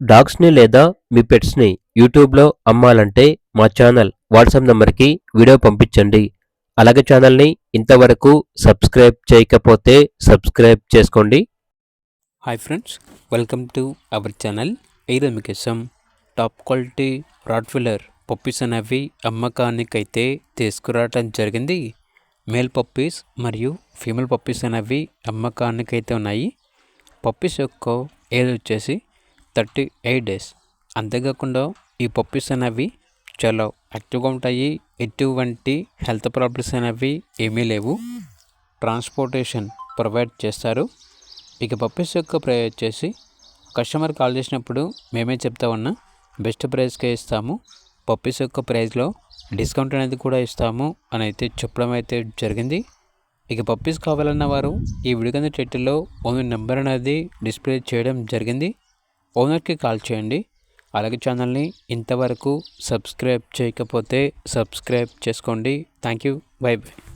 డాగ్స్‌ని లేదా మీ పెట్స్‌ని యూట్యూబ్‌లో అమ్మాలంటే మా ఛానల్ వాట్సాప్ నంబర్‌కి వీడియో పంపించండి. అలాగే ఛానల్‌ని ఇంతవరకు సబ్స్క్రైబ్ చేయకపోతే సబ్స్క్రైబ్ చేసుకోండి. Hi friends, welcome to our channel. ఈరోజు మీకోసం టాప్ క్వాలిటీ రాట్వీలర్ పప్పీస్ అనేవి అమ్మకానికైతే తీసుకురావడం జరిగింది. మేల్ పప్పీస్ మరియు ఫీమేల్ పప్పీస్ అనేవి అమ్మకానికైతే ఉన్నాయి. పప్పీస్ యొక్క ఏజ్ వచ్చేసి 38 డేస్. అంతేకాకుండా ఈ పప్పీస్ అనేవి చాలా యాక్టివ్గా ఉంటాయి. ఎటువంటి హెల్త్ ప్రాబ్లమ్స్ అనేవి ఏమీ లేవు. ట్రాన్స్పోర్టేషన్ ప్రొవైడ్ చేస్తారు. ఇక పప్పీస్ యొక్క ప్రైస్ వచ్చేసి కస్టమర్ కాల్ చేసినప్పుడు మేమే చెప్తా ఉన్నా బెస్ట్ ప్రైస్కే ఇస్తాము. పప్పీస్ యొక్క ప్రైస్లో డిస్కౌంట్ అనేది కూడా ఇస్తాము అని అయితే చెప్పడం అయితే జరిగింది. ఇక పప్పీస్ కావాలన్న వారు ఈ వీడియో కింద టైటిల్లో ఓనర్ నెంబర్ అనేది డిస్ప్లే చేయడం జరిగింది. ఓనర్కి కాల్ చేయండి. అలాగే ఛానల్ని ఇంతవరకు సబ్స్క్రైబ్ చేయకపోతే సబ్స్క్రైబ్ చేసుకోండి. Thank you. By by.